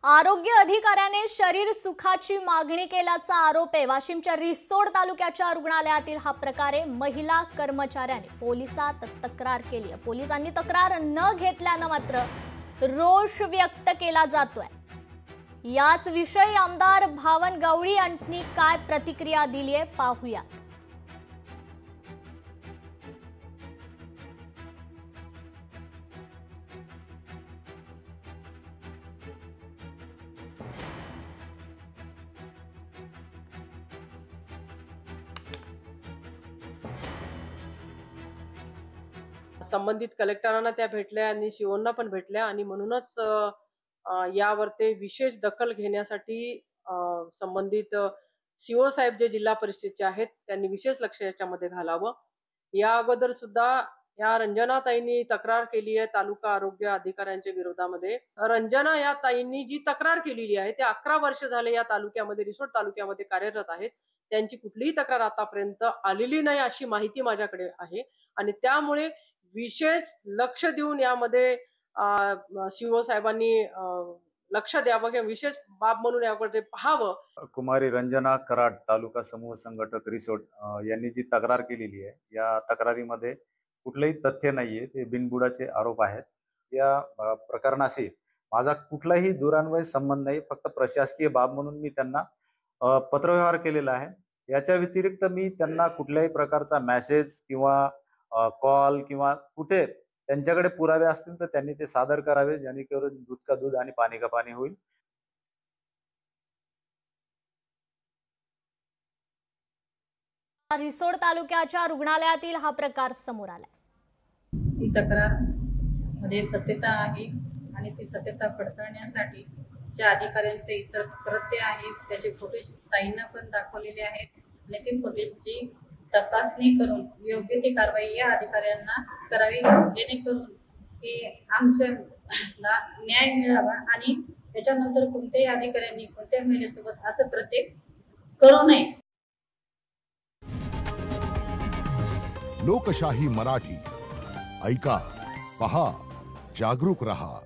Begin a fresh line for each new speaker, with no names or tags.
आरोग्य अधिकाऱ्याने शरीर सुखाची मागणी केल्याचा आरोप आहे। वाशिमच्या रिसोड तालुक्याच्या रुग्णालयातील हा प्रकार आहे। महिला कर्मचाऱ्याने पोलिसात तक्रार केली आहे। पोलिसांनी तक्रार न घेतल्याने मात्र रोष व्यक्त केला जातोय। याच विषयी आमदार भावन गवळी यांनी काय प्रतिक्रिया दिली आहे पाहूया।
संबंधित कलेक्टरांना त्या भेटल्या आणि शिवोंना पण भेटल्या आणि म्हणूनच यावर ते विशेष दखल घेण्यासाठी संबंधित सीओ साहेब जे जिल्हा परिषदेचे आहेत त्यांनी विशेष लक्ष याच्यामध्ये घालावं। या अगोदर सुद्धा या रंजना ताईंनी तक्रार केली आहे तालुका आरोग्य अधिकाऱ्यांच्या विरोधामध्ये। रंजना या ताईंनी जी तक्रार केलेली आहे ते 11 वर्ष झाले या तालुक्यामध्ये रिसोड तालुक्यामध्ये कार्यरत आहेत। त्यांची कुठलीही तक्रार आतापर्यंत आलेली नाही अशी माहिती माझ्याकडे आहे आणि त्यामुळे विशेष लक्ष देऊन यामध्ये सीओ साहेबांनी लक्ष द्यावं किंवा विशेष बाब म्हणून याकडे पाहावं।
कुमारी रंजना कराड तालुका समूह संघटक रिसोड यांनी जी तक्रार केलेली आहे या तक्रारीमध्ये कुठलेही तथ्य नाहीये, ते बिनबुडाचे आरोप आहेत। या प्रकरणाशी माझा कुठलाही दुरान्वयी संबंध नाही, फक्त प्रशासकीय बाब म्हणून मी त्यांना पत्रव्यवहार केलेला आहे। याच्या व्यतिरिक्त मी त्यांना कुठल्याही प्रकारचा मेसेज किंवा कॉल किंवा कुठे त्यांच्याकडे पुरावे असतील तर त्यांनी ते सादर करावे, जेणेकरून दूध का दूध आणि पाणी का पाणी होईल।
रिसोड तालुक्याच्या रुग्णालयातील हा प्रकार समोर आला।
ती तक्रार मध्ये सत्यता आहे आणि ती सत्यता पडताळण्यासाठी ज्या अधिकाऱ्यांचे इतर कृत्य आहेत त्याचे फुटेज ताईंना पण दाखवलेले आहेत आणि ती फुटेजची तपासणी करून योग्य ती कारवाई या अधिकाऱ्यांना करावी, जेणेकरून की आमच्याला न्याय मिळावा आणि त्याच्यानंतर कोणत्याही अधिकाऱ्यांनी कोणत्या महिलेसोबत असं कृत्य करू नये।
लोकशाही मराठी ऐका, पहा, जागरूक रहा।